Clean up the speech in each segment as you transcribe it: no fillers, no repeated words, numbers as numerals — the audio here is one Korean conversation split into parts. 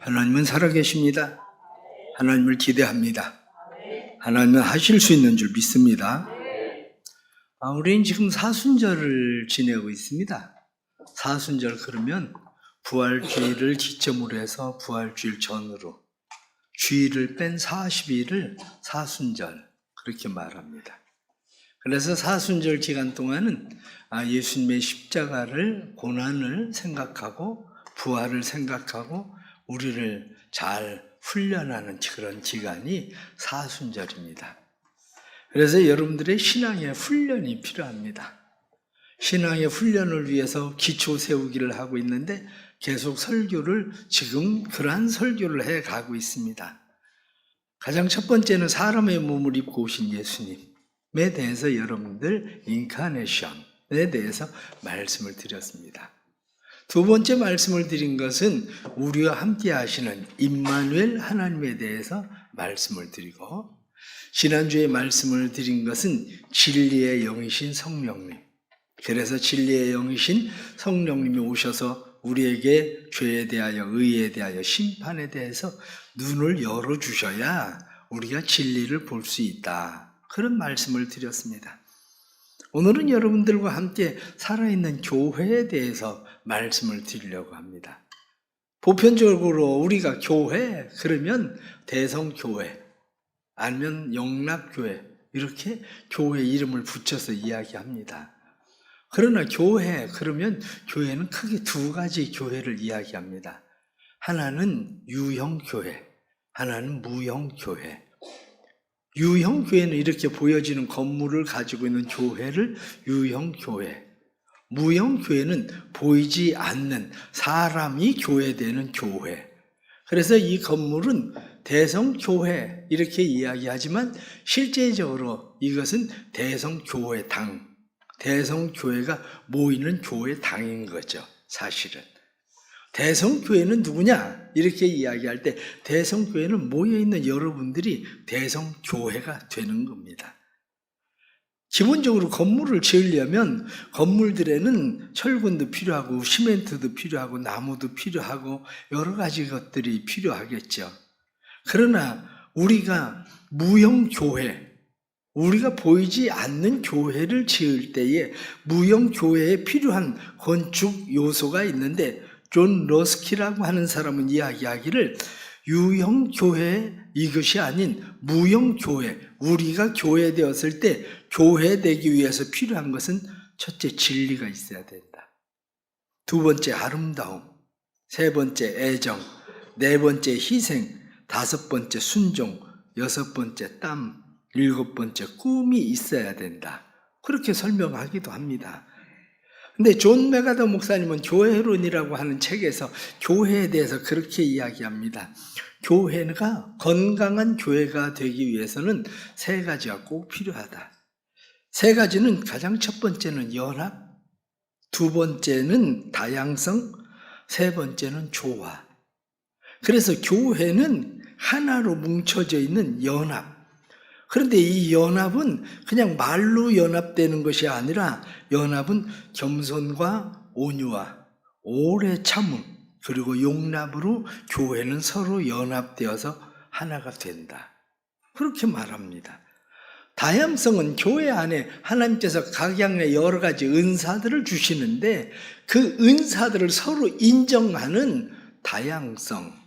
하나님은 살아계십니다. 하나님을 기대합니다. 하나님은 하실 수 있는 줄 믿습니다. 우리는 지금 사순절을 지내고 있습니다. 사순절 그러면 부활주일을 기점으로 해서 부활주일 전으로 주일을 뺀 40일을 사순절 그렇게 말합니다. 그래서 사순절 기간 동안은 예수님의 십자가를 고난을 생각하고 부활을 생각하고 우리를 잘 훈련하는 그런 기간이 사순절입니다. 그래서 여러분들의 신앙의 훈련이 필요합니다. 신앙의 훈련을 위해서 기초 세우기를 하고 있는데 계속 설교를 지금 그러한 설교를 해가고 있습니다. 가장 첫 번째는 사람의 몸을 입고 오신 예수님에 대해서 여러분들 인카네이션에 대해서 말씀을 드렸습니다. 두 번째 말씀을 드린 것은 우리와 함께 하시는 임마누엘 하나님에 대해서 말씀을 드리고, 지난주에 말씀을 드린 것은 진리의 영이신 성령님, 그래서 진리의 영이신 성령님이 오셔서 우리에게 죄에 대하여 의에 대하여 심판에 대해서 눈을 열어주셔야 우리가 진리를 볼 수 있다, 그런 말씀을 드렸습니다. 오늘은 여러분들과 함께 살아있는 교회에 대해서 말씀을 드리려고 합니다. 보편적으로 우리가 교회 그러면 대성교회 아니면 영락교회 이렇게 교회 이름을 붙여서 이야기합니다. 그러나 교회 그러면 교회는 크게 두 가지 교회를 이야기합니다. 하나는 유형교회, 하나는 무형교회. 유형교회는 이렇게 보여지는 건물을 가지고 있는 교회를 유형교회, 무형교회는 보이지 않는 사람이 교회되는 교회. 그래서 이 건물은 대성교회 이렇게 이야기하지만 실제적으로 이것은 대성교회당, 대성교회가 모이는 교회당인 거죠. 사실은 대성교회는 누구냐 이렇게 이야기할 때 대성교회는 모여있는 여러분들이 대성교회가 되는 겁니다. 기본적으로 건물을 지으려면 건물들에는 철근도 필요하고 시멘트도 필요하고 나무도 필요하고 여러 가지 것들이 필요하겠죠. 그러나 우리가 무형교회, 우리가 보이지 않는 교회를 지을 때에 무형교회에 필요한 건축 요소가 있는데, 존 러스키라고 하는 사람은 이야기하기를 유형교회 이것이 아닌 무형교회, 우리가 교회되었을 때 교회되기 위해서 필요한 것은 첫째 진리가 있어야 된다, 두 번째 아름다움, 세 번째 애정, 네 번째 희생, 다섯 번째 순종, 여섯 번째 땀, 일곱 번째 꿈이 있어야 된다, 그렇게 설명하기도 합니다. 근데 존 메가더 목사님은 교회론이라고 하는 책에서 교회에 대해서 그렇게 이야기합니다. 교회가 건강한 교회가 되기 위해서는 세 가지가 꼭 필요하다. 세 가지는 가장 첫 번째는 연합, 두 번째는 다양성, 세 번째는 조화. 그래서 교회는 하나로 뭉쳐져 있는 연합. 그런데 이 연합은 그냥 말로 연합되는 것이 아니라 연합은 겸손과 온유와 오래 참음 그리고 용납으로 교회는 서로 연합되어서 하나가 된다, 그렇게 말합니다. 다양성은 교회 안에 하나님께서 각양의 여러 가지 은사들을 주시는데 그 은사들을 서로 인정하는 다양성.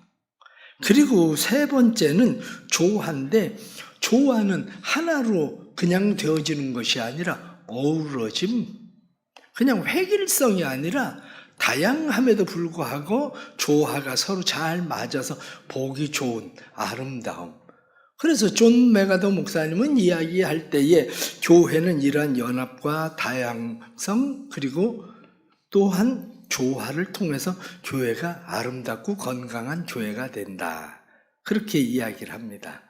그리고 세 번째는 조화인데, 조화는 하나로 그냥 되어지는 것이 아니라 어우러짐, 그냥 획일성이 아니라 다양함에도 불구하고 조화가 서로 잘 맞아서 보기 좋은 아름다움. 그래서 존 메가더 목사님은 이야기할 때에 교회는 이러한 연합과 다양성 그리고 또한 조화를 통해서 교회가 아름답고 건강한 교회가 된다, 그렇게 이야기를 합니다.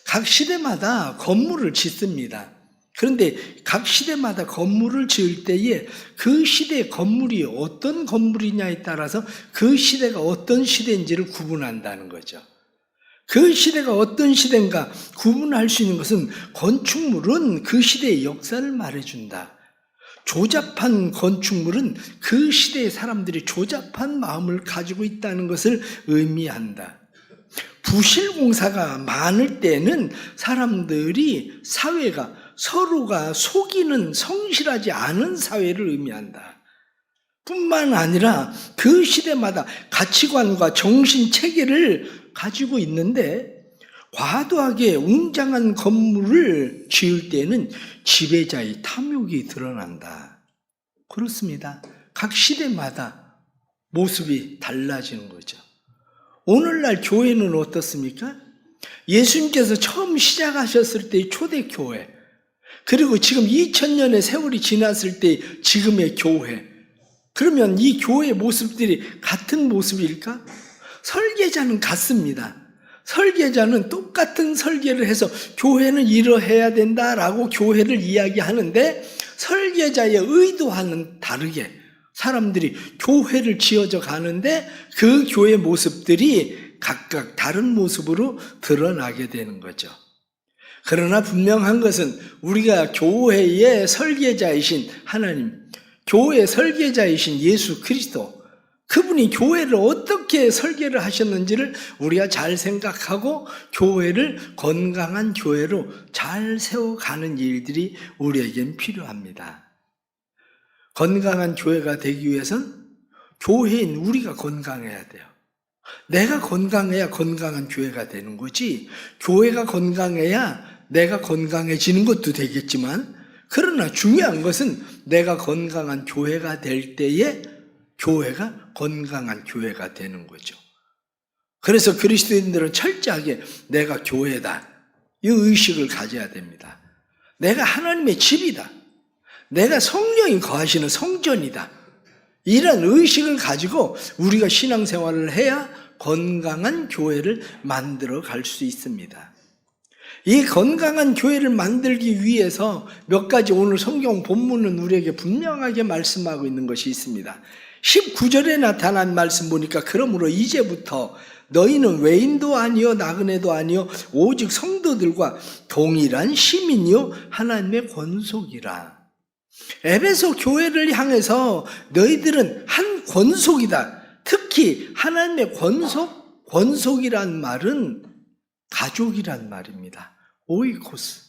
각 시대마다 건물을 짓습니다. 그런데 각 시대마다 건물을 지을 때에 그 시대의 건물이 어떤 건물이냐에 따라서 그 시대가 어떤 시대인지를 구분한다는 거죠. 그 시대가 어떤 시대인가 구분할 수 있는 것은 건축물은 그 시대의 역사를 말해준다. 조잡한 건축물은 그 시대의 사람들이 조잡한 마음을 가지고 있다는 것을 의미한다. 부실공사가 많을 때는 사람들이 사회가 서로가 속이는 성실하지 않은 사회를 의미한다. 뿐만 아니라 그 시대마다 가치관과 정신체계를 가지고 있는데 과도하게 웅장한 건물을 지을 때는 지배자의 탐욕이 드러난다. 그렇습니다. 각 시대마다 모습이 달라지는 거죠. 오늘날 교회는 어떻습니까? 예수님께서 처음 시작하셨을 때의 초대교회, 그리고 지금 2000년의 세월이 지났을 때 지금의 교회, 그러면 이 교회의 모습들이 같은 모습일까? 설계자는 같습니다. 설계자는 똑같은 설계를 해서 교회는 이러해야 된다라고 교회를 이야기하는데 설계자의 의도와는 다르게 사람들이 교회를 지어져 가는데 그 교회 모습들이 각각 다른 모습으로 드러나게 되는 거죠. 그러나 분명한 것은 우리가 교회의 설계자이신 하나님, 교회의 설계자이신 예수 그리스도, 그분이 교회를 어떻게 설계를 하셨는지를 우리가 잘 생각하고 교회를 건강한 교회로 잘 세워가는 일들이 우리에겐 필요합니다. 건강한 교회가 되기 위해서는 교회인 우리가 건강해야 돼요. 내가 건강해야 건강한 교회가 되는 거지, 교회가 건강해야 내가 건강해지는 것도 되겠지만, 그러나 중요한 것은 내가 건강한 교회가 될 때에 교회가 건강한 교회가 되는 거죠. 그래서 그리스도인들은 철저하게 내가 교회다, 이 의식을 가져야 됩니다. 내가 하나님의 집이다, 내가 성령이 거하시는 성전이다, 이런 의식을 가지고 우리가 신앙생활을 해야 건강한 교회를 만들어 갈 수 있습니다. 이 건강한 교회를 만들기 위해서 몇 가지 오늘 성경 본문은 우리에게 분명하게 말씀하고 있는 것이 있습니다. 19절에 나타난 말씀 보니까 그러므로 이제부터 너희는 외인도 아니요 나그네도 아니요 오직 성도들과 동일한 시민이요 하나님의 권속이라. 에베소 교회를 향해서 너희들은 한 권속이다. 특히 하나님의 권속이란 말은 가족이란 말입니다. 오이코스.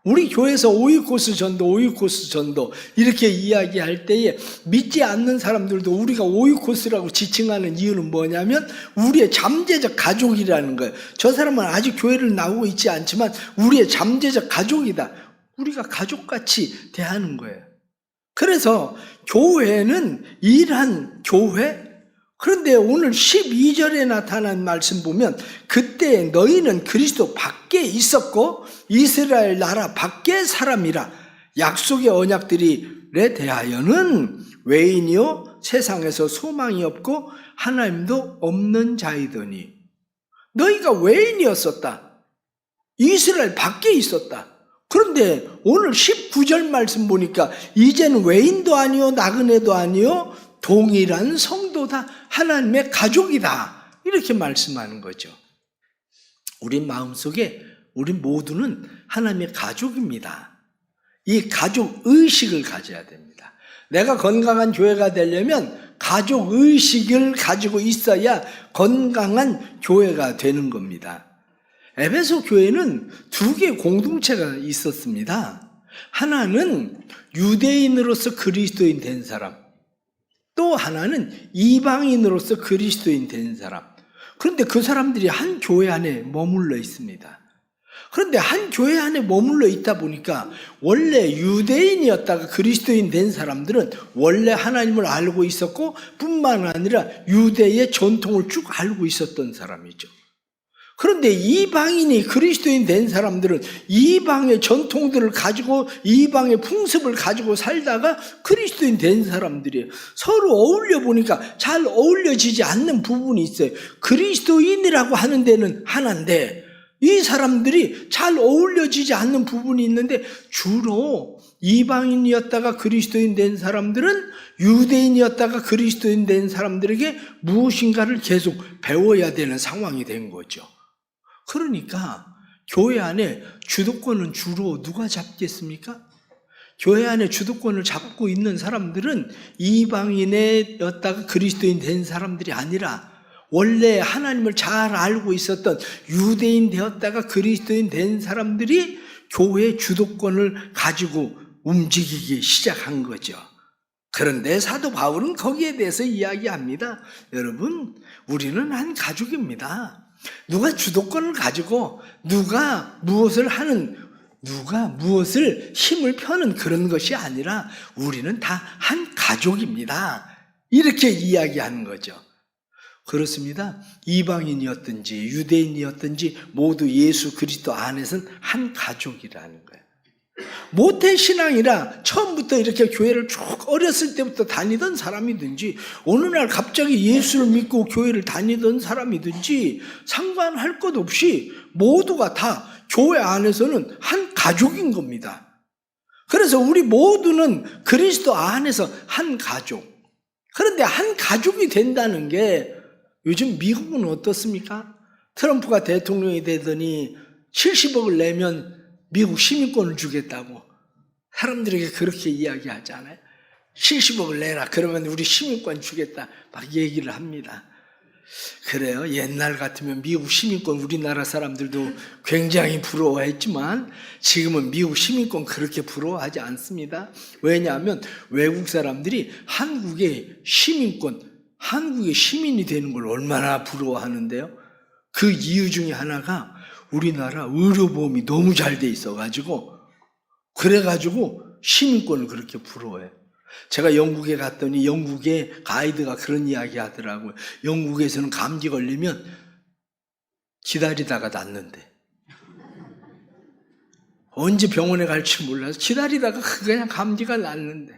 우리 교회에서 오이코스 전도 이렇게 이야기할 때에 믿지 않는 사람들도 우리가 오이코스라고 지칭하는 이유는 뭐냐면 우리의 잠재적 가족이라는 거예요. 저 사람은 아직 교회를 나오고 있지 않지만 우리의 잠재적 가족이다. 우리가 가족같이 대하는 거예요. 그래서 교회는 일한 교회. 그런데 오늘 12절에 나타난 말씀 보면 그때 너희는 그리스도 밖에 있었고 이스라엘 나라 밖의 사람이라. 약속의 언약들에 대하여는 외인이요 세상에서 소망이 없고 하나님도 없는 자이더니. 너희가 외인이었었다. 이스라엘 밖에 있었다. 그런데 오늘 19절 말씀 보니까 이제는 외인도 아니요 나그네도 아니요 동일한 성도다. 하나님의 가족이다. 이렇게 말씀하는 거죠. 우리 마음속에 우리 모두는 하나님의 가족입니다. 이 가족 의식을 가져야 됩니다. 내가 건강한 교회가 되려면 가족 의식을 가지고 있어야 건강한 교회가 되는 겁니다. 에베소 교회는 두 개의 공동체가 있었습니다. 하나는 유대인으로서 그리스도인 된 사람, 또 하나는 이방인으로서 그리스도인 된 사람. 그런데 그 사람들이 한 교회 안에 머물러 있습니다. 그런데 한 교회 안에 머물러 있다 보니까 원래 유대인이었다가 그리스도인 된 사람들은 원래 하나님을 알고 있었고 뿐만 아니라 유대의 전통을 쭉 알고 있었던 사람이죠. 그런데 이방인이 그리스도인 된 사람들은 이방의 전통들을 가지고 이방의 풍습을 가지고 살다가 그리스도인 된 사람들이에요. 서로 어울려 보니까 잘 어울려지지 않는 부분이 있어요. 그리스도인이라고 하는 데는 하나인데 이 사람들이 잘 어울려지지 않는 부분이 있는데 주로 이방인이었다가 그리스도인 된 사람들은 유대인이었다가 그리스도인 된 사람들에게 무엇인가를 계속 배워야 되는 상황이 된 거죠. 그러니까 교회 안에 주도권은 주로 누가 잡겠습니까? 교회 안에 주도권을 잡고 있는 사람들은 이방인이었다가 그리스도인 된 사람들이 아니라 원래 하나님을 잘 알고 있었던 유대인 되었다가 그리스도인 된 사람들이 교회 주도권을 가지고 움직이기 시작한 거죠. 그런데 사도 바울은 거기에 대해서 이야기합니다. 여러분, 우리는 한 가족입니다. 누가 주도권을 가지고 누가 무엇을 하는, 누가 무엇을 힘을 펴는 그런 것이 아니라 우리는 다 한 가족입니다. 이렇게 이야기하는 거죠. 그렇습니다. 이방인이었든지 유대인이었든지 모두 예수 그리스도 안에서는 한 가족이라는 거예요. 모태신앙이라 처음부터 이렇게 교회를 쭉 어렸을 때부터 다니던 사람이든지 어느 날 갑자기 예수를 믿고 교회를 다니던 사람이든지 상관할 것 없이 모두가 다 교회 안에서는 한 가족인 겁니다. 그래서 우리 모두는 그리스도 안에서 한 가족. 그런데 한 가족이 된다는 게 요즘 미국은 어떻습니까? 트럼프가 대통령이 되더니 70억을 내면 미국 시민권을 주겠다고 사람들에게 그렇게 이야기하잖아요. 70억을 내라 그러면 우리 시민권 주겠다 막 얘기를 합니다. 그래요. 옛날 같으면 미국 시민권 우리나라 사람들도 굉장히 부러워했지만 지금은 미국 시민권 그렇게 부러워하지 않습니다. 왜냐하면 외국 사람들이 한국의 시민권, 한국의 시민이 되는 걸 얼마나 부러워하는데요. 그 이유 중에 하나가 우리나라 의료보험이 너무 잘 돼 있어가지고 그래가지고 시민권을 그렇게 부러워해요. 제가 영국에 갔더니 영국의 가이드가 그런 이야기 하더라고요. 영국에서는 감기 걸리면 기다리다가 낫는데 언제 병원에 갈지 몰라서 기다리다가 그냥 감기가 낫는데.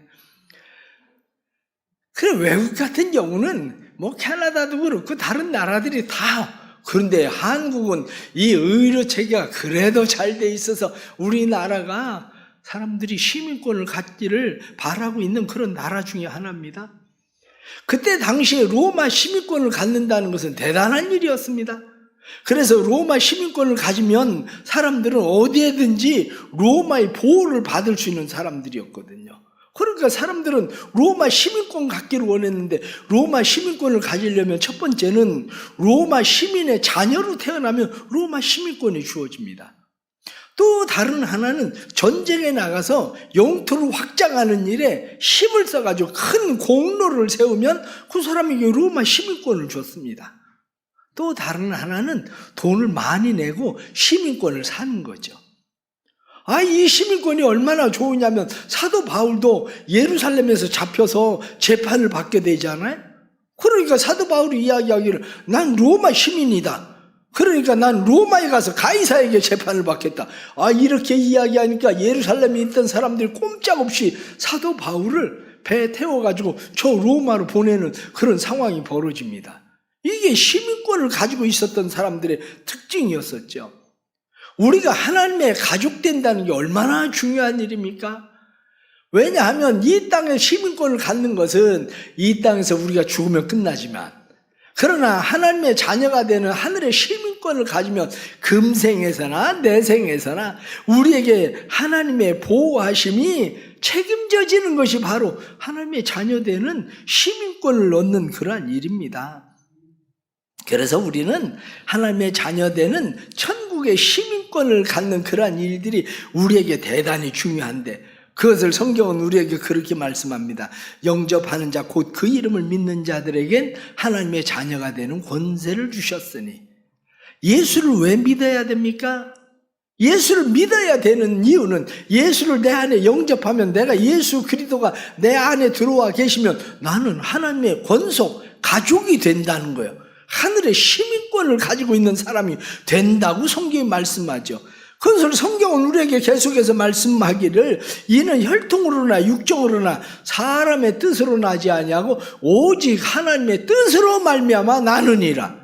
그래 외국 같은 경우는 뭐 캐나다도 그렇고 다른 나라들이 다 그런데 한국은 이 의료 체계가 그래도 잘 돼 있어서 우리나라가 사람들이 시민권을 갖기를 바라고 있는 그런 나라 중에 하나입니다. 그때 당시에 로마 시민권을 갖는다는 것은 대단한 일이었습니다. 그래서 로마 시민권을 가지면 사람들은 어디에든지 로마의 보호를 받을 수 있는 사람들이었거든요. 그러니까 사람들은 로마 시민권 갖기를 원했는데 로마 시민권을 가지려면 첫 번째는 로마 시민의 자녀로 태어나면 로마 시민권이 주어집니다. 또 다른 하나는 전쟁에 나가서 영토를 확장하는 일에 힘을 써가지고 큰 공로를 세우면 그 사람에게 로마 시민권을 줬습니다. 또 다른 하나는 돈을 많이 내고 시민권을 사는 거죠. 이 시민권이 얼마나 좋으냐면 사도 바울도 예루살렘에서 잡혀서 재판을 받게 되잖아요. 그러니까 사도 바울이 이야기하기를 난 로마 시민이다. 그러니까 난 로마에 가서 가이사에게 재판을 받겠다. 이렇게 이야기하니까 예루살렘에 있던 사람들이 꼼짝없이 사도 바울을 배에 태워가지고 저 로마로 보내는 그런 상황이 벌어집니다. 이게 시민권을 가지고 있었던 사람들의 특징이었었죠. 우리가 하나님의 가족 된다는 게 얼마나 중요한 일입니까? 왜냐하면 이 땅에 시민권을 갖는 것은 이 땅에서 우리가 죽으면 끝나지만 그러나 하나님의 자녀가 되는 하늘의 시민권을 가지면 금생에서나 내생에서나 우리에게 하나님의 보호하심이 책임져지는 것이 바로 하나님의 자녀 되는 시민권을 얻는 그러한 일입니다. 그래서 우리는 하나님의 자녀 되는 천국의 시민권을 갖는 그러한 일들이 우리에게 대단히 중요한데 그것을 성경은 우리에게 그렇게 말씀합니다. 영접하는 자 곧 그 이름을 믿는 자들에겐 하나님의 자녀가 되는 권세를 주셨으니. 예수를 왜 믿어야 됩니까? 예수를 믿어야 되는 이유는 예수를 내 안에 영접하면 내가 예수 그리스도가 내 안에 들어와 계시면 나는 하나님의 권속 가족이 된다는 거예요. 하늘의 시민권을 가지고 있는 사람이 된다고 성경이 말씀하죠. 그것을 성경은 우리에게 계속해서 말씀하기를 이는 혈통으로나 육정으로나 사람의 뜻으로 나지 아니하고 오직 하나님의 뜻으로 말미암아 나느니라.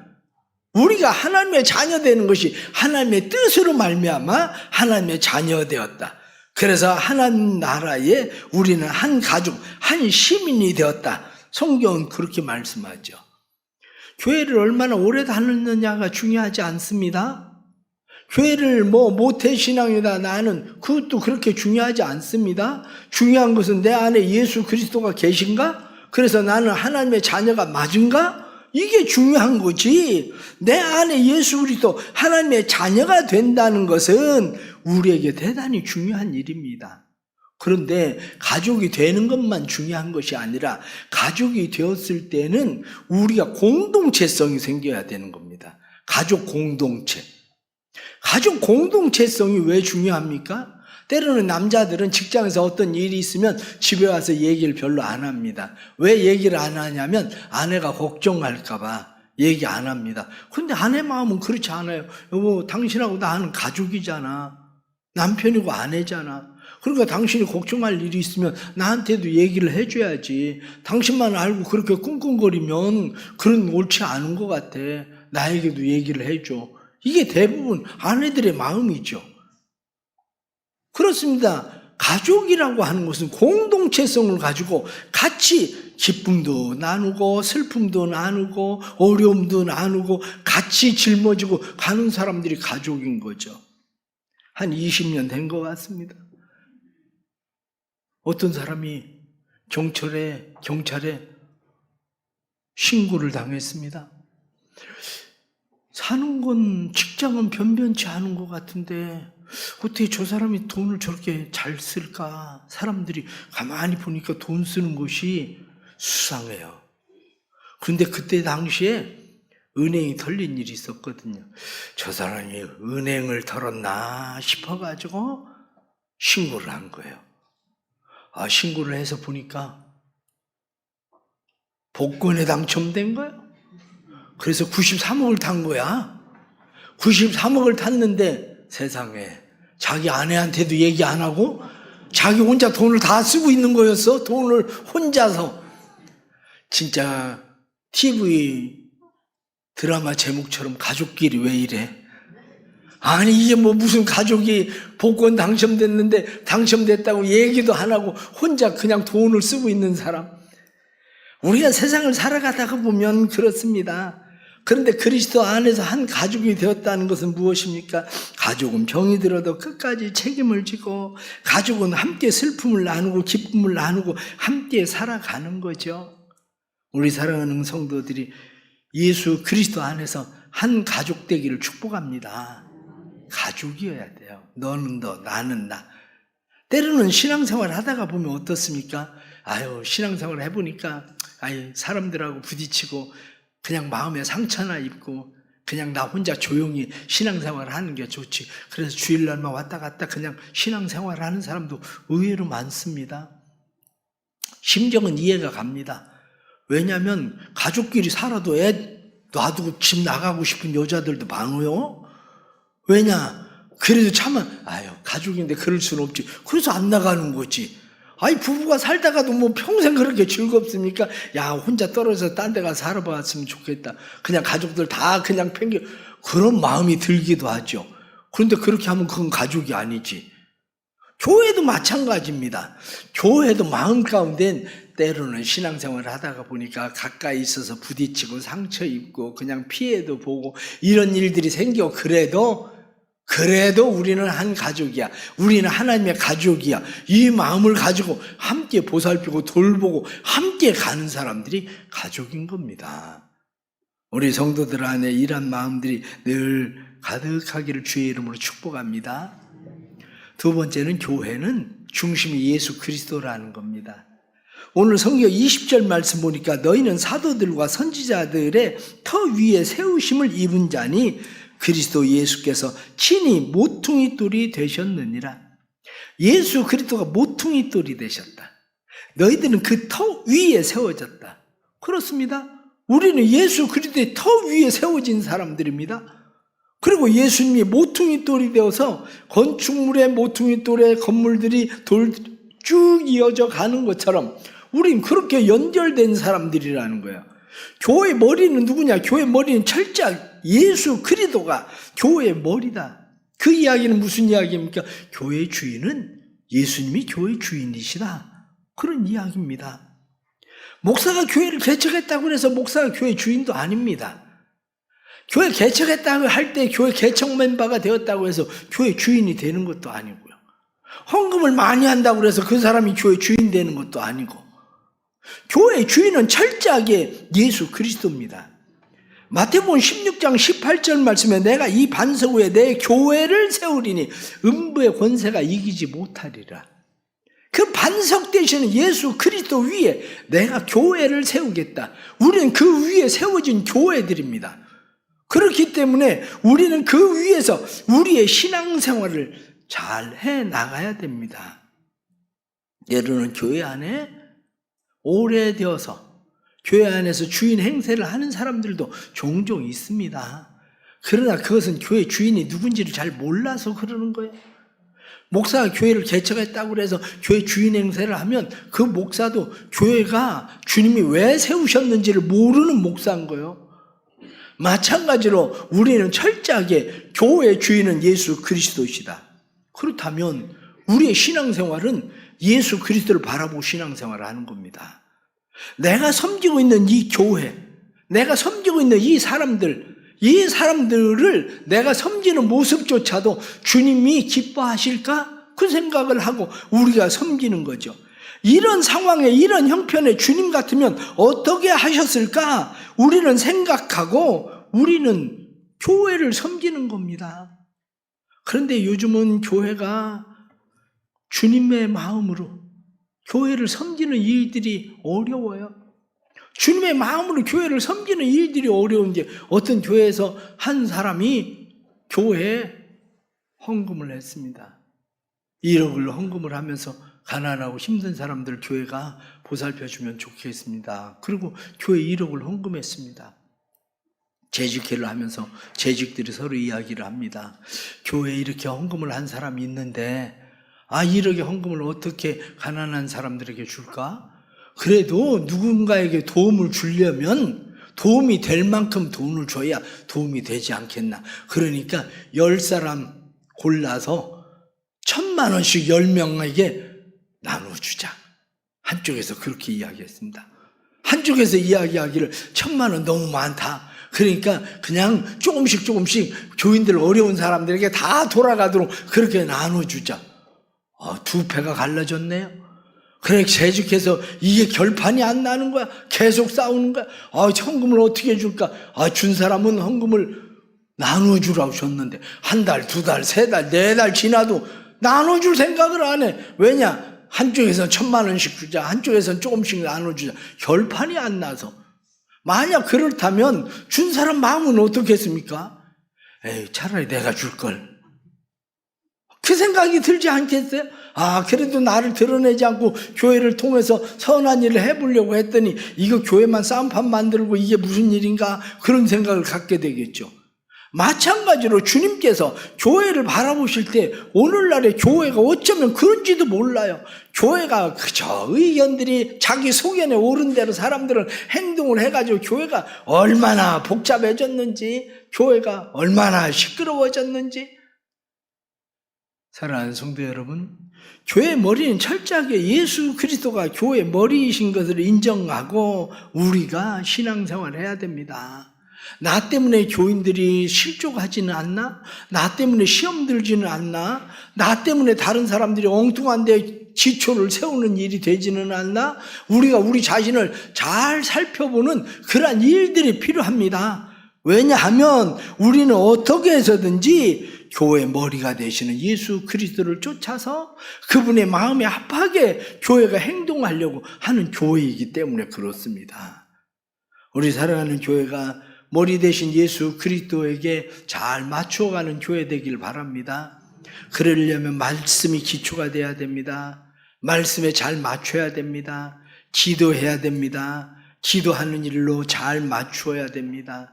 우리가 하나님의 자녀 되는 것이 하나님의 뜻으로 말미암아 하나님의 자녀 되었다. 그래서 하나님 나라에 우리는 한 가족, 한 시민이 되었다. 성경은 그렇게 말씀하죠. 교회를 얼마나 오래 다녔느냐가 중요하지 않습니다. 교회를 모태신앙이다 나는 그것도 그렇게 중요하지 않습니다. 중요한 것은 내 안에 예수 그리스도가 계신가? 그래서 나는 하나님의 자녀가 맞은가? 이게 중요한 거지. 내 안에 예수 그리스도 하나님의 자녀가 된다는 것은 우리에게 대단히 중요한 일입니다. 그런데 가족이 되는 것만 중요한 것이 아니라 가족이 되었을 때는 우리가 공동체성이 생겨야 되는 겁니다. 가족 공동체. 가족 공동체성이 왜 중요합니까? 때로는 남자들은 직장에서 어떤 일이 있으면 집에 와서 얘기를 별로 안 합니다. 왜 얘기를 안 하냐면 아내가 걱정할까 봐 얘기 안 합니다. 그런데 아내 마음은 그렇지 않아요. 여보, 당신하고 나는 가족이잖아. 남편이고 아내잖아. 그러니까 당신이 걱정할 일이 있으면 나한테도 얘기를 해줘야지. 당신만 알고 그렇게 끙끙거리면 그런 옳지 않은 것 같아. 나에게도 얘기를 해줘. 이게 대부분 아내들의 마음이죠. 그렇습니다. 가족이라고 하는 것은 공동체성을 가지고 같이 기쁨도 나누고 슬픔도 나누고 어려움도 나누고 같이 짊어지고 가는 사람들이 가족인 거죠. 한 20년 된 것 같습니다. 어떤 사람이 경찰에 신고를 당했습니다. 사는 건 직장은 변변치 않은 것 같은데 어떻게 저 사람이 돈을 저렇게 잘 쓸까? 사람들이 가만히 보니까 돈 쓰는 것이 수상해요. 그런데 그때 당시에 은행이 털린 일이 있었거든요. 저 사람이 은행을 털었나 싶어가지고 신고를 한 거예요. 신고를 해서 보니까 복권에 당첨된 거예요. 그래서 93억을 탄 거야. 93억을 탔는데 세상에 자기 아내한테도 얘기 안 하고 자기 혼자 돈을 다 쓰고 있는 거였어. 돈을 혼자서. 진짜 TV 드라마 제목처럼 가족끼리 왜 이래? 아니 이게 무슨 가족이 복권 당첨됐다고 얘기도 안 하고 혼자 그냥 돈을 쓰고 있는 사람. 우리가 세상을 살아가다가 보면 그렇습니다. 그런데 그리스도 안에서 한 가족이 되었다는 것은 무엇입니까? 가족은 병이 들어도 끝까지 책임을 지고 가족은 함께 슬픔을 나누고 기쁨을 나누고 함께 살아가는 거죠. 우리 사랑하는 성도들이 예수 그리스도 안에서 한 가족 되기를 축복합니다. 가족이어야 돼요. 너는 너, 나는 나. 때로는 신앙생활 하다가 보면 어떻습니까? 신앙생활 해보니까 사람들하고 부딪히고 그냥 마음에 상처나 입고 그냥 나 혼자 조용히 신앙생활 하는 게 좋지. 그래서 주일날만 왔다 갔다 그냥 신앙생활 하는 사람도 의외로 많습니다. 심정은 이해가 갑니다. 왜냐하면 가족끼리 살아도 애 놔두고 집 나가고 싶은 여자들도 많아요. 왜냐? 그래도 참아. 가족인데 그럴 수는 없지. 그래서 안 나가는 거지. 부부가 살다가도 평생 그렇게 즐겁습니까? 혼자 떨어져서 딴 데 가서 살아봤으면 좋겠다. 그냥 가족들 다 그냥 그런 마음이 들기도 하죠. 그런데 그렇게 하면 그건 가족이 아니지. 교회도 마찬가지입니다. 교회도 마음 가운데 때로는 신앙생활을 하다가 보니까 가까이 있어서 부딪히고 상처 입고 그냥 피해도 보고 이런 일들이 생겨. 그래도 우리는 한 가족이야. 우리는 하나님의 가족이야. 이 마음을 가지고 함께 보살피고 돌보고 함께 가는 사람들이 가족인 겁니다. 우리 성도들 안에 이런 마음들이 늘 가득하기를 주의 이름으로 축복합니다. 두 번째는 교회는 중심이 예수 그리스도라는 겁니다. 오늘 성경 20절 말씀 보니까 너희는 사도들과 선지자들의 터 위에 세우심을 입은 자니 그리스도 예수께서 친히 모퉁이 돌이 되셨느니라. 예수 그리스도가 모퉁이 돌이 되셨다. 너희들은 그 터 위에 세워졌다. 그렇습니다. 우리는 예수 그리스도의 터 위에 세워진 사람들입니다. 그리고 예수님이 모퉁이 돌이 되어서 건축물의 모퉁이 돌의 건물들이 쭉 이어져 가는 것처럼 우린 그렇게 연결된 사람들이라는 거예요. 교회의 머리는 누구냐? 교회의 머리는 철저하게 예수 그리스도가 교회의 머리다. 그 이야기는 무슨 이야기입니까? 교회의 주인은 예수님이 교회의 주인이시다. 그런 이야기입니다. 목사가 교회를 개척했다고 해서 목사가 교회 주인도 아닙니다. 교회 개척했다고 할 때 교회 개척 멤버가 되었다고 해서 교회 주인이 되는 것도 아니고요. 헌금을 많이 한다고 해서 그 사람이 교회 주인 되는 것도 아니고, 교회 주인은 철저하게 예수 그리스도입니다. 마태복음 16장 18절 말씀에 내가 이 반석 위에 내 교회를 세우리니 음부의 권세가 이기지 못하리라. 그 반석 되시는 예수 그리스도 위에 내가 교회를 세우겠다. 우리는 그 위에 세워진 교회들입니다. 그렇기 때문에 우리는 그 위에서 우리의 신앙생활을 잘 해나가야 됩니다. 여러분, 교회 안에 오래되어서 교회 안에서 주인 행세를 하는 사람들도 종종 있습니다. 그러나 그것은 교회 주인이 누군지를 잘 몰라서 그러는 거예요. 목사가 교회를 개척했다고 해서 교회 주인 행세를 하면 그 목사도 교회가 주님이 왜 세우셨는지를 모르는 목사인 거예요. 마찬가지로 우리는 철저하게 교회의 주인은 예수 그리스도시다. 그렇다면 우리의 신앙생활은 예수 그리스도를 바라보고 신앙생활을 하는 겁니다. 내가 섬기고 있는 이 교회, 내가 섬기고 있는 이 사람들을 내가 섬기는 모습조차도 주님이 기뻐하실까? 그 생각을 하고 우리가 섬기는 거죠. 이런 상황에, 이런 형편에 주님 같으면 어떻게 하셨을까? 우리는 생각하고 우리는 교회를 섬기는 겁니다. 그런데 요즘은 교회가 주님의 마음으로 교회를 섬기는 일들이 어려워요. 주님의 마음으로 교회를 섬기는 일들이 어려운 게, 어떤 교회에서 한 사람이 교회에 헌금을 했습니다. 1억을 헌금을 하면서 가난하고 힘든 사람들 교회가 보살펴주면 좋겠습니다. 그리고 교회 1억을 헌금했습니다. 재직회를 하면서 재직들이 서로 이야기를 합니다. 교회에 이렇게 헌금을 한 사람이 있는데 1억의 헌금을 어떻게 가난한 사람들에게 줄까? 그래도 누군가에게 도움을 주려면 도움이 될 만큼 돈을 줘야 도움이 되지 않겠나. 그러니까 10사람 골라서 1,000만 원씩 10명에게 나눠주자. 한쪽에서 그렇게 이야기했습니다. 한쪽에서 이야기하기를 1,000만 원 너무 많다. 그러니까 그냥 조금씩 교인들 어려운 사람들에게 다 돌아가도록 그렇게 나눠주자. 2패가 갈라졌네요. 그래, 재직해서 이게 결판이 안 나는 거야. 계속 싸우는 거야. 헌금을 어떻게 줄까? 준 사람은 헌금을 나눠주라고 줬는데 1달, 2달, 3달, 4달 지나도 나눠줄 생각을 안 해. 왜냐? 한쪽에서는 1,000만 원씩 주자, 한쪽에서는 조금씩 나눠주자. 결판이 안 나서. 만약 그렇다면 준 사람 마음은 어떻겠습니까? 차라리 내가 줄걸. 그 생각이 들지 않겠어요? 그래도 나를 드러내지 않고 교회를 통해서 선한 일을 해보려고 했더니 이거 교회만 싸움판 만들고 이게 무슨 일인가, 그런 생각을 갖게 되겠죠. 마찬가지로 주님께서 교회를 바라보실 때 오늘날의 교회가 어쩌면 그런지도 몰라요. 교회가 그저 의견들이 자기 소견에 오른 대로 사람들은 행동을 해가지고 교회가 얼마나 복잡해졌는지, 교회가 얼마나 시끄러워졌는지. 사랑하는 성도 여러분, 교회 머리는 철저하게 예수 그리스도가 교회 머리이신 것을 인정하고 우리가 신앙생활을 해야 됩니다. 나 때문에 교인들이 실족하지는 않나? 나 때문에 시험 들지는 않나? 나 때문에 다른 사람들이 엉뚱한 데 지초를 세우는 일이 되지는 않나? 우리가 우리 자신을 잘 살펴보는 그러한 일들이 필요합니다. 왜냐하면 우리는 어떻게 해서든지 교회 머리가 되시는 예수 그리스도를 쫓아서 그분의 마음에 합하게 교회가 행동하려고 하는 교회이기 때문에 그렇습니다. 우리 사랑하는 교회가 머리 대신 예수 그리스도에게 잘 맞춰가는 교회 되길 바랍니다. 그러려면 말씀이 기초가 돼야 됩니다. 말씀에 잘 맞춰야 됩니다. 기도해야 됩니다. 기도하는 일로 잘 맞추어야 됩니다.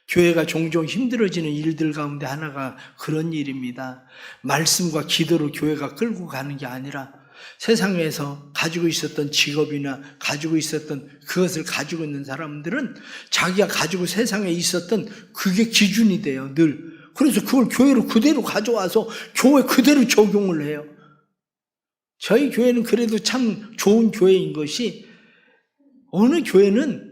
교회가 종종 힘들어지는 일들 가운데 하나가 그런 일입니다. 말씀과 기도로 교회가 끌고 가는 게 아니라 세상에서 가지고 있었던 직업이나 가지고 있었던 그것을 가지고 있는 사람들은 자기가 가지고 세상에 있었던 그게 기준이 돼요, 늘. 그래서 그걸 교회로 그대로 가져와서 교회 그대로 적용을 해요. 저희 교회는 그래도 참 좋은 교회인 것이, 어느 교회는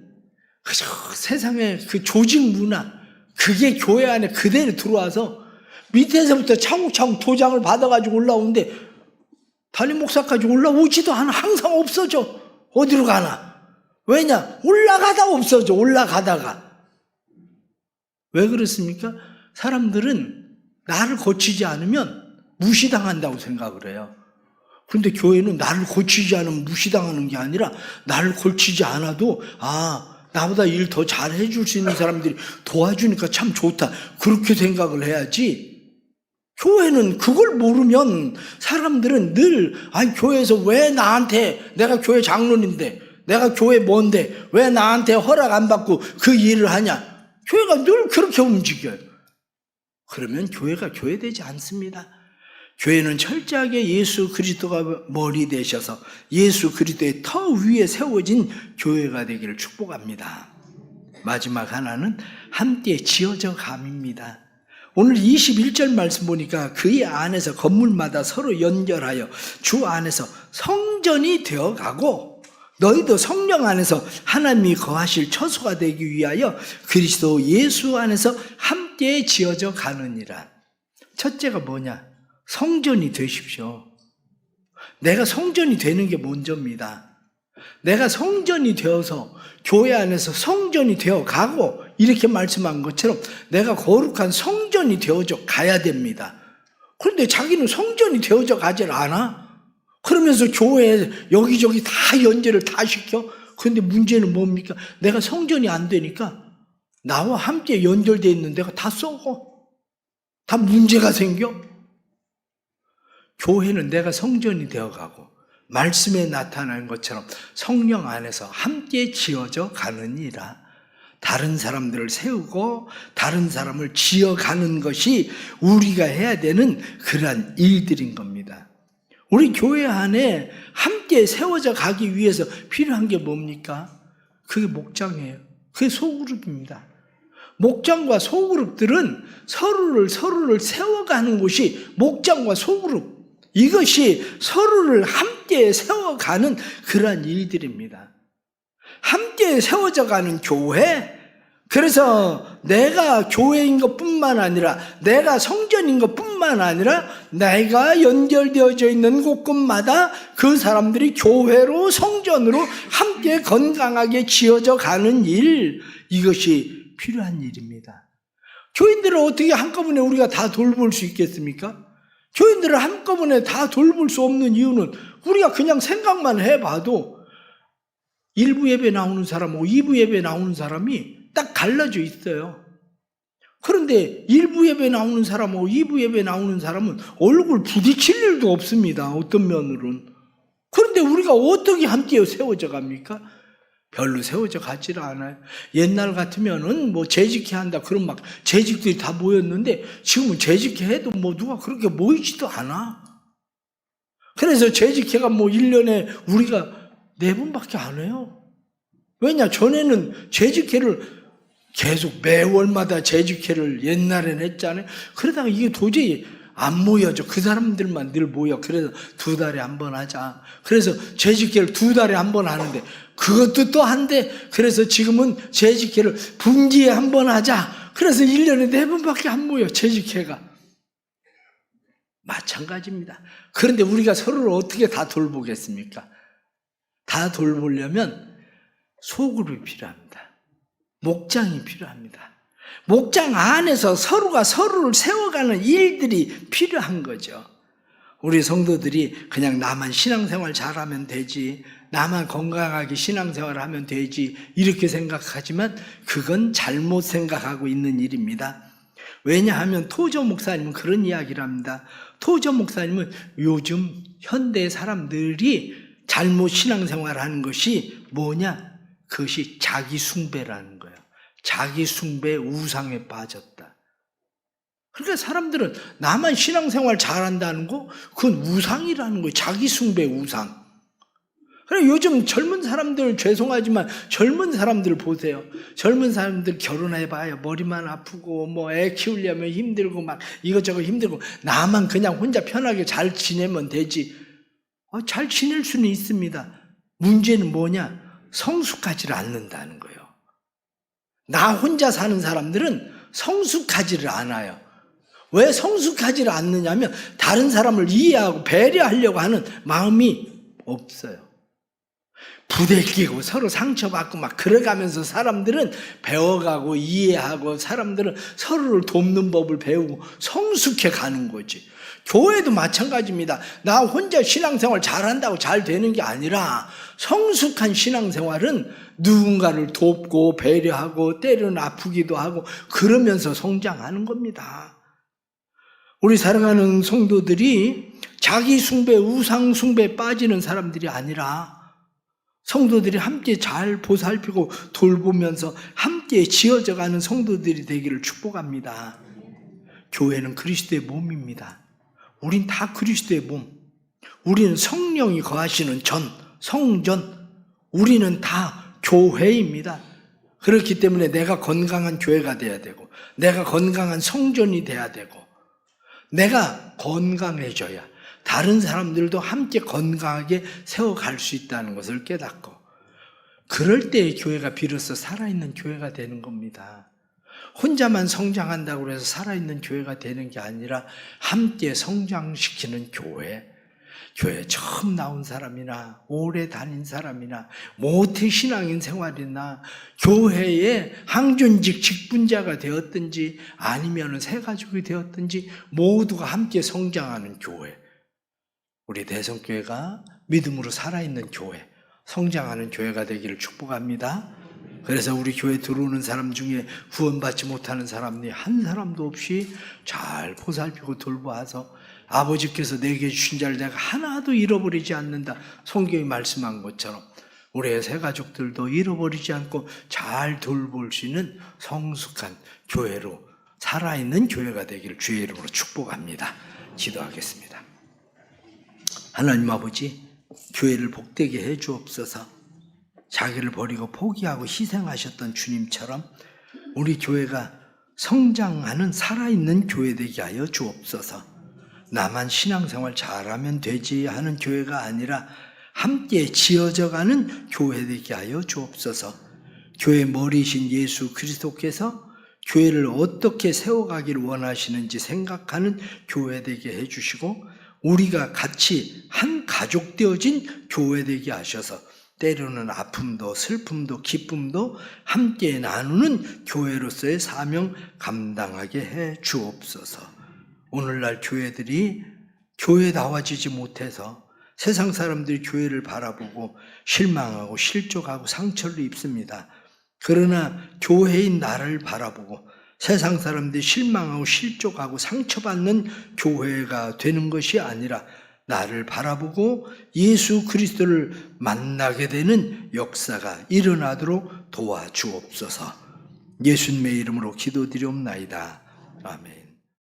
그저 세상의 그 조직 문화, 그게 교회 안에 그대로 들어와서 밑에서부터 차곡차곡 도장을 받아가지고 올라오는데 담임 목사까지 올라오지도 않아. 항상 없어져. 어디로 가나? 왜냐? 올라가다가 없어져. 올라가다가. 왜 그렇습니까? 사람들은 나를 고치지 않으면 무시당한다고 생각을 해요. 그런데 교회는 나를 고치지 않으면 무시당하는 게 아니라 나를 고치지 않아도 나보다 일 더 잘해 줄 수 있는 사람들이 도와주니까 참 좋다. 그렇게 생각을 해야지. 교회는 그걸 모르면 사람들은 늘 교회에서 왜 나한테, 내가 교회 장로인데 내가 교회 뭔데 왜 나한테 허락 안 받고 그 일을 하냐. 교회가 늘 그렇게 움직여요. 그러면 교회가 교회되지 않습니다. 교회는 철저하게 예수 그리스도가 머리 되셔서 예수 그리스도의 터 위에 세워진 교회가 되기를 축복합니다. 마지막 하나는 함께 지어져 감입니다. 오늘 21절 말씀 보니까 그의 안에서 건물마다 서로 연결하여 주 안에서 성전이 되어가고 너희도 성령 안에서 하나님이 거하실 처소가 되기 위하여 그리스도 예수 안에서 함께 지어져 가느니라. 첫째가 뭐냐? 성전이 되십시오. 내가 성전이 되는 게 먼저입니다. 내가 성전이 되어서 교회 안에서 성전이 되어 가고 이렇게 말씀한 것처럼 내가 거룩한 성전이 되어져 가야 됩니다. 그런데 자기는 성전이 되어져 가질 않아. 그러면서 교회에 여기저기 다 연결을 다 시켜. 그런데 문제는 뭡니까? 내가 성전이 안 되니까 나와 함께 연결되어 있는 데가 다 썩어. 다 문제가 생겨. 교회는 내가 성전이 되어가고 말씀에 나타난 것처럼 성령 안에서 함께 지어져 가느니라. 다른 사람들을 세우고 다른 사람을 지어가는 것이 우리가 해야 되는 그러한 일들인 겁니다. 우리 교회 안에 함께 세워져 가기 위해서 필요한 게 뭡니까? 그게 목장이에요. 그게 소그룹입니다. 목장과 소그룹들은 서로를 세워가는 곳이 목장과 소그룹, 이것이 서로를 함께 세워가는 그러한 일들입니다. 함께 세워져 가는 교회, 그래서 내가 교회인 것뿐만 아니라 내가 성전인 것뿐만 아니라 내가 연결되어져 있는 곳곳마다 그 사람들이 교회로 성전으로 함께 건강하게 지어져 가는 일, 이것이 필요한 일입니다. 교인들을 어떻게 한꺼번에 우리가 다 돌볼 수 있겠습니까? 교인들을 한꺼번에 다 돌볼 수 없는 이유는 우리가 그냥 생각만 해봐도 1부 예배 나오는 사람하고 2부 예배 나오는 사람이 딱 갈라져 있어요. 그런데 1부 예배 나오는 사람하고 2부 예배 나오는 사람은 얼굴 부딪힐 일도 없습니다. 어떤 면으로는. 그런데 우리가 어떻게 함께 세워져 갑니까? 별로 세워져 가지를 않아요. 옛날 같으면은 재직회 한다 그런 막 재직들이 다 모였는데 지금은 재직회 해도 누가 그렇게 모이지도 않아. 그래서 재직회가 1년에 우리가 4번밖에 안 해요. 왜냐? 전에는 재직회를 계속 매월마다 재직회를 옛날에는 했잖아요. 그러다가 이게 도저히 안 모여져. 그 사람들만 늘 모여. 그래서 2달에 한 번 하자. 그래서 재직회를 2달에 한 번 하는데 그것도 또 한대. 그래서 지금은 재직회를 분기에 한 번 하자. 그래서 1년에 4번밖에 안 모여. 재직회가. 마찬가지입니다. 그런데 우리가 서로를 어떻게 다 돌보겠습니까? 다 돌보려면 소그룹이 필요합니다. 목장이 필요합니다. 목장 안에서 서로가 서로를 세워가는 일들이 필요한 거죠. 우리 성도들이 그냥 나만 신앙생활 잘하면 되지, 나만 건강하게 신앙생활을 하면 되지 이렇게 생각하지만 그건 잘못 생각하고 있는 일입니다. 왜냐하면 토저 목사님은 그런 이야기를 합니다. 토저 목사님은 요즘 현대 사람들이 잘못 신앙생활을 하는 것이 뭐냐? 그것이 자기 숭배라는 거예요. 자기 숭배 우상에 빠졌다. 그러니까 사람들은 나만 신앙생활 잘한다는 거 그건 우상이라는 거예요. 자기 숭배 우상. 그래 요즘 젊은 사람들 죄송하지만 젊은 사람들 보세요. 젊은 사람들 결혼해봐야 머리만 아프고 애 키우려면 힘들고 막 이것저것 힘들고 나만 그냥 혼자 편하게 잘 지내면 되지. 잘 지낼 수는 있습니다. 문제는 뭐냐? 성숙하지를 않는다는 거예요. 나 혼자 사는 사람들은 성숙하지를 않아요. 왜 성숙하지를 않느냐면 다른 사람을 이해하고 배려하려고 하는 마음이 없어요. 부대끼고 서로 상처받고 막 그래가면서 사람들은 배워가고 이해하고 사람들은 서로를 돕는 법을 배우고 성숙해 가는 거지. 교회도 마찬가지입니다. 나 혼자 신앙생활 잘한다고 잘 되는 게 아니라 성숙한 신앙생활은 누군가를 돕고 배려하고 때로는 아프기도 하고 그러면서 성장하는 겁니다. 우리 사랑하는 성도들이 자기 숭배, 우상 숭배에 빠지는 사람들이 아니라 성도들이 함께 잘 보살피고 돌보면서 함께 지어져가는 성도들이 되기를 축복합니다. 교회는 그리스도의 몸입니다. 우린 다 그리스도의 몸. 우리는 성령이 거하시는 성전. 우리는 다 교회입니다. 그렇기 때문에 내가 건강한 교회가 돼야 되고 내가 건강한 성전이 돼야 되고 내가 건강해져야 다른 사람들도 함께 건강하게 세워갈 수 있다는 것을 깨닫고 그럴 때 교회가 비로소 살아있는 교회가 되는 겁니다. 혼자만 성장한다고 해서 살아있는 교회가 되는 게 아니라 함께 성장시키는 교회. 교회 처음 나온 사람이나 오래 다닌 사람이나 모태 신앙인 생활이나 교회에 항존직 직분자가 되었든지 아니면 새가족이 되었든지 모두가 함께 성장하는 교회. 우리 대성교회가 믿음으로 살아있는 교회, 성장하는 교회가 되기를 축복합니다. 그래서 우리 교회 들어오는 사람 중에 구원받지 못하는 사람이 한 사람도 없이 잘 보살피고 돌보아서 아버지께서 내게 주신 자를 내가 하나도 잃어버리지 않는다. 성경이 말씀한 것처럼 우리의 새 가족들도 잃어버리지 않고 잘 돌볼 수 있는 성숙한 교회로 살아있는 교회가 되기를 주의 이름으로 축복합니다. 기도하겠습니다. 하나님 아버지, 교회를 복되게 해 주옵소서. 자기를 버리고 포기하고 희생하셨던 주님처럼 우리 교회가 성장하는 살아있는 교회 되게 하여 주옵소서. 나만 신앙생활 잘하면 되지 하는 교회가 아니라 함께 지어져가는 교회 되게 하여 주옵소서. 교회 머리이신 예수 그리스도께서 교회를 어떻게 세워가기를 원하시는지 생각하는 교회 되게 해주시고 우리가 같이 한 가족 되어진 교회 되게 하셔서 때로는 아픔도 슬픔도 기쁨도 함께 나누는 교회로서의 사명 감당하게 해 주옵소서. 오늘날 교회들이 교회다워지지 못해서 세상 사람들이 교회를 바라보고 실망하고 실족하고 상처를 입습니다. 그러나 교회인 나를 바라보고 세상 사람들이 실망하고 실족하고 상처받는 교회가 되는 것이 아니라 나를 바라보고 예수 그리스도를 만나게 되는 역사가 일어나도록 도와주옵소서. 예수님의 이름으로 기도드리옵나이다. 아멘.